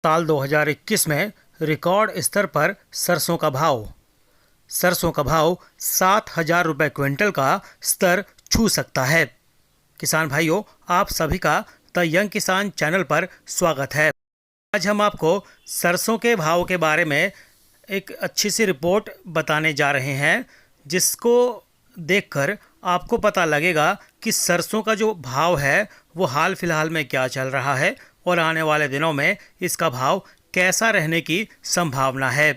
साल 2021 में रिकॉर्ड स्तर पर सरसों का भाव 7,000 रुपये क्विंटल का स्तर छू सकता है। किसान भाइयों, आप सभी का द यंग किसान चैनल पर स्वागत है। आज हम आपको सरसों के भाव के बारे में एक अच्छी सी रिपोर्ट बताने जा रहे हैं, जिसको देखकर आपको पता लगेगा कि सरसों का जो भाव है वो हाल फिलहाल में क्या चल रहा है और आने वाले दिनों में इसका भाव कैसा रहने की संभावना है।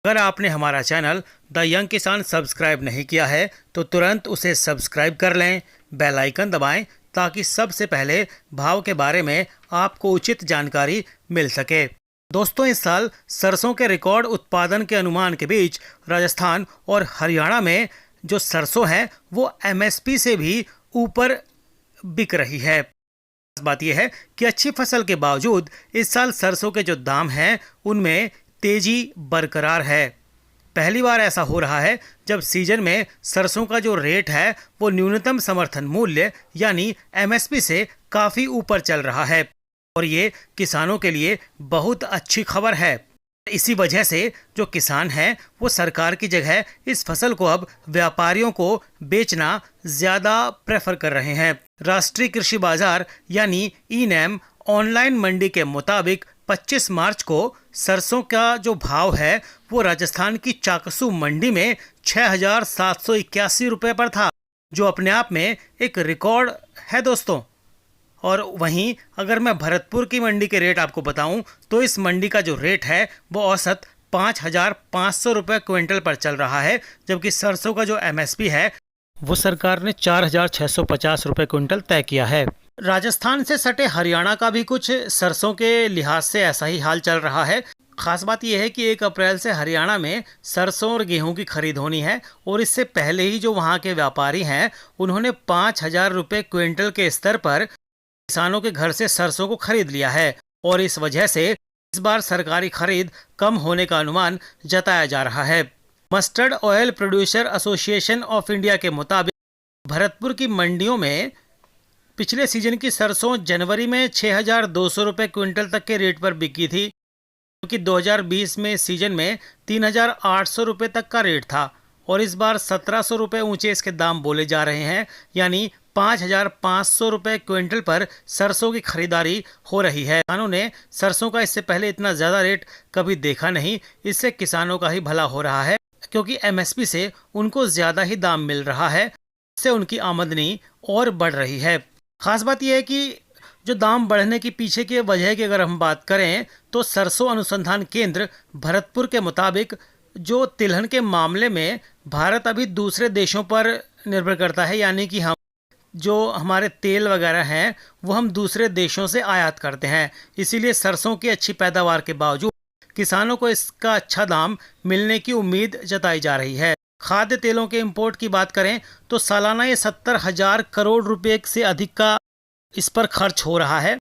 अगर आपने हमारा चैनल द यंग किसान सब्सक्राइब नहीं किया है तो तुरंत उसे सब्सक्राइब कर लें, बेल आइकन दबाएं ताकि सबसे पहले भाव के बारे में आपको उचित जानकारी मिल सके। दोस्तों, इस साल सरसों के रिकॉर्ड उत्पादन के अनुमान के बीच राजस्थान और हरियाणा में जो सरसों है वो एमएसपी से भी ऊपर बिक रही है। बात यह है कि अच्छी फसल के बावजूद इस साल सरसों के जो दाम हैं उनमें तेजी बरकरार है। पहली बार ऐसा हो रहा है जब सीजन में सरसों का जो रेट है वो न्यूनतम समर्थन मूल्य यानी एमएसपी से काफ़ी ऊपर चल रहा है और ये किसानों के लिए बहुत अच्छी खबर है। इसी वजह से जो किसान हैं वो सरकार की जगह इस फसल को अब व्यापारियों को बेचना ज़्यादा प्रेफर कर रहे हैं। राष्ट्रीय कृषि बाजार यानी ई-नैम ऑनलाइन मंडी के मुताबिक 25 मार्च को सरसों का जो भाव है वो राजस्थान की चाकसू मंडी में 6,781 रुपये पर था, जो अपने आप में एक रिकॉर्ड है दोस्तों। और वहीं अगर मैं भरतपुर की मंडी के रेट आपको बताऊं तो इस मंडी का जो रेट है वो औसत 5,500 रुपये क्विंटल पर चल रहा है, जबकि सरसों का जो एमएसपी है वो सरकार ने 4,650 रुपये क्विंटल तय किया है। राजस्थान से सटे हरियाणा का भी कुछ सरसों के लिहाज से ऐसा ही हाल चल रहा है। खास बात यह है कि 1 अप्रैल से हरियाणा में सरसों और गेहूं की खरीद होनी है और इससे पहले ही जो वहां के व्यापारी हैं उन्होंने 5,000 रुपये क्विंटल के स्तर पर किसानों के घर से सरसों को खरीद लिया है और इस वजह से इस बार सरकारी खरीद कम होने का अनुमान जताया जा रहा है। Mustard oil producer association of India के मुताबिक भरतपुर की मंडियों में पिछले सीजन की सरसों जनवरी में 6,200 रुपये क्विंटल तक के रेट पर बिकी थी, क्योंकि 2020 में सीजन में 3,800 रुपये तक का रेट था और इस बार 1,700 रुपये ऊंचे इसके दाम बोले जा रहे हैं, यानी 5,500 रुपये क्विंटल पर सरसों की खरीदारी हो रही है। किसानों ने सरसों का इससे पहले इतना ज़्यादा रेट कभी देखा नहीं। इससे किसानों का ही भला हो रहा है, क्योंकि एमएसपी से उनको ज़्यादा ही दाम मिल रहा है, इससे उनकी आमदनी और बढ़ रही है। खास बात यह है कि जो दाम बढ़ने की पीछे की वजह की अगर हम बात करें तो सरसों अनुसंधान केंद्र भरतपुर के मुताबिक जो तिलहन के मामले में भारत अभी दूसरे देशों पर निर्भर करता है, यानी कि हम जो हमारे तेल वगैरह हैं वो हम दूसरे देशों से आयात करते हैं। इसीलिए सरसों की अच्छी पैदावार के बावजूद किसानों को इसका अच्छा दाम मिलने की उम्मीद जताई जा रही है। खाद्य तेलों के इंपोर्ट की बात करें तो सालाना ये 70,000 करोड़ रुपए से अधिक का इस पर खर्च हो रहा है।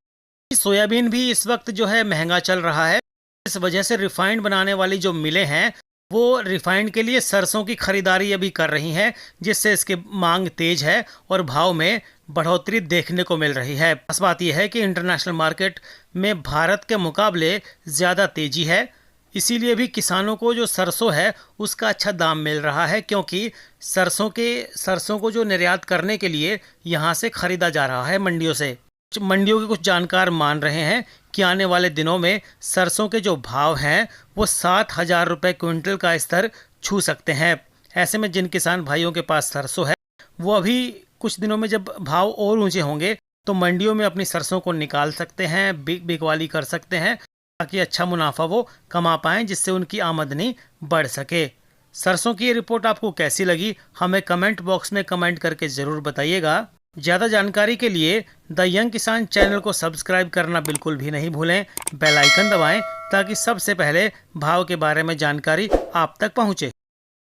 सोयाबीन भी इस वक्त जो है महंगा चल रहा है। इस वजह से रिफाइंड बनाने वाली जो मिलें हैं वो रिफाइंड के लिए सरसों की खरीदारी अभी कर रही हैं, जिससे इसकी मांग तेज है और भाव में बढ़ोतरी देखने को मिल रही है। खास बात यह है कि इंटरनेशनल मार्केट में भारत के मुकाबले ज़्यादा तेजी है, इसीलिए भी किसानों को जो सरसों है उसका अच्छा दाम मिल रहा है, क्योंकि सरसों को जो निर्यात करने के लिए यहाँ से खरीदा जा रहा है मंडियों से। मंडियों के कुछ जानकार मान रहे हैं कि आने वाले दिनों में सरसों के जो भाव हैं वो 7,000 रुपये क्विंटल का स्तर छू सकते हैं। ऐसे में जिन किसान भाइयों के पास सरसों है वो अभी कुछ दिनों में जब भाव और ऊंचे होंगे तो मंडियों में अपनी सरसों को निकाल सकते हैं, बिकवाली कर सकते हैं, ताकि अच्छा मुनाफा वो कमा पाएँ, जिससे उनकी आमदनी बढ़ सके। सरसों की ये रिपोर्ट आपको कैसी लगी हमें कमेंट बॉक्स में कमेंट करके ज़रूर बताइएगा। ज़्यादा जानकारी के लिए द यंग किसान चैनल को सब्सक्राइब करना बिल्कुल भी नहीं भूलें, बेल आइकन दबाएं ताकि सबसे पहले भाव के बारे में जानकारी आप तक पहुंचे।